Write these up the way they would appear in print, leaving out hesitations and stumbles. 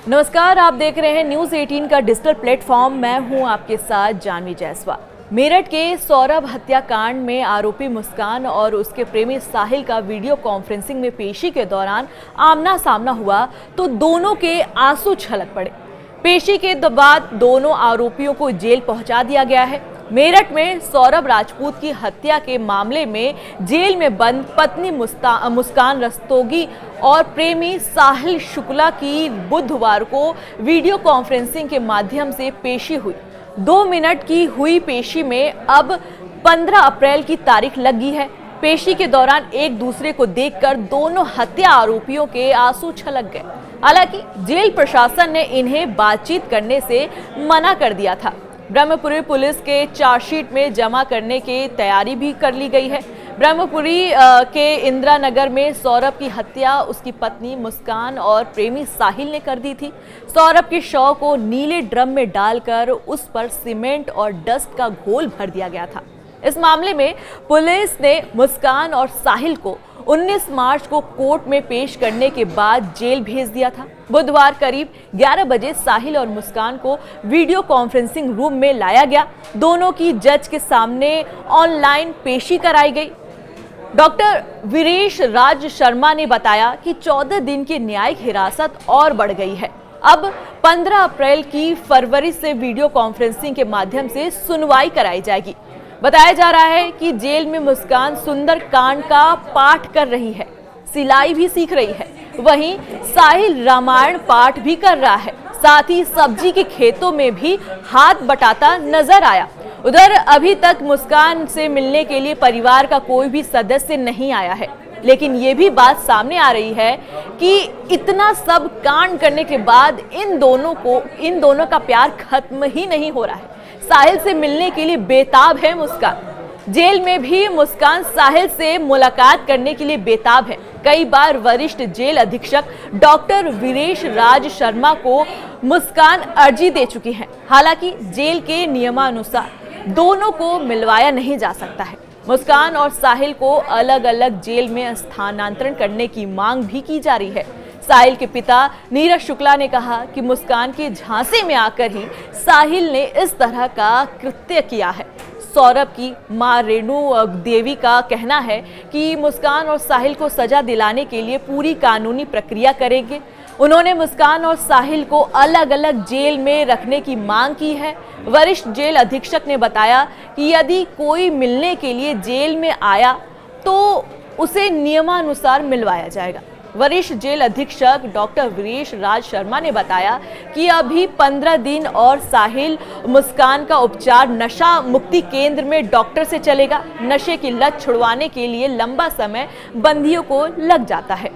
नमस्कार, आप देख रहे हैं न्यूज़ 18 का डिजिटल प्लेटफॉर्म। मैं हूं आपके साथ जानवी जायसवाल। मेरठ के सौरभ हत्याकांड में आरोपी मुस्कान और उसके प्रेमी साहिल का वीडियो कॉन्फ्रेंसिंग में पेशी के दौरान आमना सामना हुआ तो दोनों के आंसू छलक पड़े। पेशी के बाद दोनों आरोपियों को जेल पहुंचा दिया गया है। मेरठ में सौरभ राजपूत की हत्या के मामले में जेल में बंद पत्नी मुस्कान रस्तोगी और प्रेमी साहिल शुक्ला की बुधवार को वीडियो कॉन्फ्रेंसिंग के माध्यम से पेशी हुई। 2 मिनट की हुई पेशी में अब 15 अप्रैल की तारीख लगी है। पेशी के दौरान एक दूसरे को देखकर दोनों हत्या आरोपियों के आंसू छलक गए। हालांकि जेल प्रशासन ने इन्हें बातचीत करने से मना कर दिया था। ब्रह्मपुरी पुलिस के चार्जशीट में जमा करने की तैयारी भी कर ली गई है। ब्रह्मपुरी के इंदिरा नगर में सौरभ की हत्या उसकी पत्नी मुस्कान और प्रेमी साहिल ने कर दी थी। सौरभ के शव को नीले ड्रम में डालकर उस पर सीमेंट और डस्ट का घोल भर दिया गया था। इस मामले में पुलिस ने मुस्कान और साहिल को 19 मार्च को कोर्ट में पेश करने के बाद जेल भेज दिया था। बुधवार करीब 11 बजे साहिल और मुस्कान को वीडियो कॉन्फ्रेंसिंग रूम में लाया गया। दोनों की जज के सामने ऑनलाइन पेशी कराई गई। डॉक्टर वीरेश राज शर्मा ने बताया कि 14 दिन की न्यायिक हिरासत और बढ़ गई है। अब 15 अप्रैल की फरवरी से वीडियो कॉन्फ्रेंसिंग के माध्यम से सुनवाई कराई जाएगी। बताया जा रहा है कि जेल में मुस्कान सुंदर कांड का पाठ कर रही है, सिलाई भी सीख रही है। वहीं साहिल रामायण पाठ भी कर रहा है। साथ ही सब्जी के खेतों में भी हाथ बटाता नजर आया। उधर अभी तक मुस्कान से मिलने के लिए परिवार का कोई भी सदस्य नहीं आया है, लेकिन ये भी बात सामने आ रही है कि इतना सब कांड करने के बाद इन दोनों का प्यार खत्म ही नहीं हो रहा है। साहिल से मिलने के लिए बेताब है मुस्कान। जेल में भी मुस्कान साहिल से मुलाकात करने के लिए बेताब है। कई बार वरिष्ठ जेल अधीक्षक डॉक्टर वीरेश राज शर्मा को मुस्कान अर्जी दे चुकी हैं। हालांकि जेल के नियमानुसार दोनों को मिलवाया नहीं जा सकता है। मुस्कान और साहिल को अलग अलग जेल में स्थानांतरण करने की मांग भी की जा रही है। साहिल के पिता नीरज शुक्ला ने कहा कि मुस्कान के झांसे में आकर ही साहिल ने इस तरह का कृत्य किया है। सौरभ की मां रेणु देवी का कहना है कि मुस्कान और साहिल को सजा दिलाने के लिए पूरी कानूनी प्रक्रिया करेंगे। उन्होंने मुस्कान और साहिल को अलग अलग जेल में रखने की मांग की है। वरिष्ठ जेल अधीक्षक ने बताया कि यदि कोई मिलने के लिए जेल में आया तो उसे नियमानुसार मिलवाया जाएगा। वरिष्ठ जेल अधीक्षक डॉक्टर वीरेश राज शर्मा ने बताया कि अभी 15 दिन और साहिल मुस्कान का उपचार नशा मुक्ति केंद्र में डॉक्टर से चलेगा। नशे की लत छुड़वाने के लिए लंबा समय बंदियों को लग जाता है।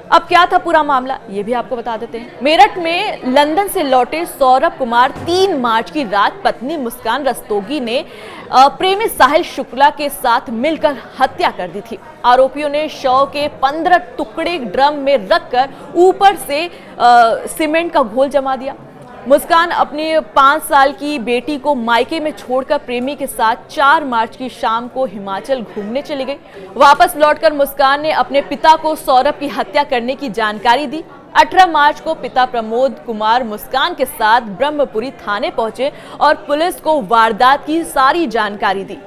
अब क्या था पूरा मामला, ये भी आपको बता देते हैं। मेरठ में लंदन से लौटे सौरभ कुमार 3 मार्च की रात पत्नी मुस्कान रस्तोगी ने प्रेमी साहिल शुक्ला के साथ मिलकर हत्या कर दी थी। आरोपियों ने शव के 15 टुकड़े ड्रम में रखकर ऊपर से सीमेंट का घोल जमा दिया। मुस्कान अपनी 5 साल की बेटी को मायके में छोड़कर प्रेमी के साथ 4 मार्च की शाम को हिमाचल घूमने चली गई। वापस लौटकर मुस्कान ने अपने पिता को सौरभ की हत्या करने की जानकारी दी। 18 मार्च को पिता प्रमोद कुमार मुस्कान के साथ ब्रह्मपुरी थाने पहुंचे और पुलिस को वारदात की सारी जानकारी दी।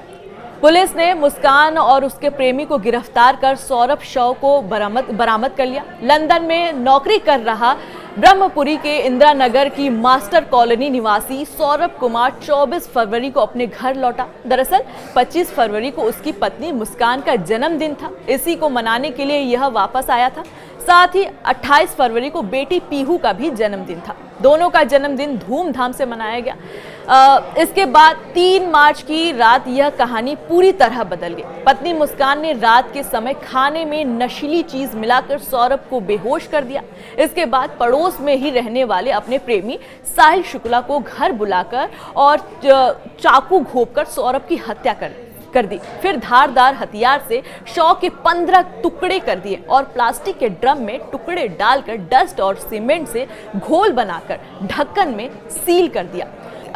पुलिस ने मुस्कान और उसके प्रेमी को गिरफ्तार कर सौरभ शव को बरामद कर लिया। लंदन में नौकरी कर रहा ब्रह्मपुरी के इंदिरा नगर की मास्टर कॉलोनी निवासी सौरभ कुमार 24 फरवरी को अपने घर लौटा। दरअसल 25 फरवरी को उसकी पत्नी मुस्कान का जन्मदिन था। इसी को मनाने के लिए यह वापस आया था। साथ ही 28 फरवरी को बेटी पीहू का भी जन्मदिन था। दोनों का जन्मदिन धूमधाम से मनाया गया। इसके बाद 3 मार्च की रात यह कहानी पूरी तरह बदल गई। पत्नी मुस्कान ने रात के समय खाने में नशीली चीज मिलाकर सौरभ को बेहोश कर दिया। इसके बाद पड़ोस में ही रहने वाले अपने प्रेमी साहिल शुक्ला को घर बुलाकर और चाकू घोंपकर सौरभ की हत्या कर दी। फिर धारदार हथियार से शव के 15 टुकड़े कर दिए और प्लास्टिक के ड्रम में टुकड़े डालकर डस्ट और सीमेंट से घोल बनाकर ढक्कन में सील कर दिया।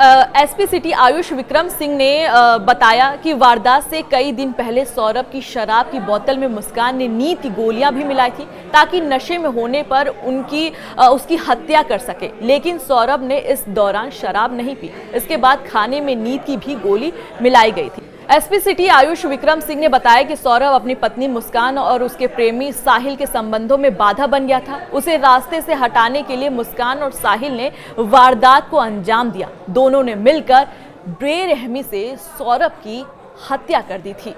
एसपी सिटी आयुष विक्रम सिंह ने बताया कि वारदात से कई दिन पहले सौरभ की शराब की बोतल में मुस्कान ने नींद की गोलियां भी मिलाई थी ताकि नशे में होने पर उसकी हत्या कर सके, लेकिन सौरभ ने इस दौरान शराब नहीं पी। इसके बाद खाने में नींद की भी गोली मिलाई गई थी। एसपी सिटी आयुष विक्रम सिंह ने बताया कि सौरभ अपनी पत्नी मुस्कान और उसके प्रेमी साहिल के संबंधों में बाधा बन गया था। उसे रास्ते से हटाने के लिए मुस्कान और साहिल ने वारदात को अंजाम दिया। दोनों ने मिलकर बेरहमी से सौरभ की हत्या कर दी थी।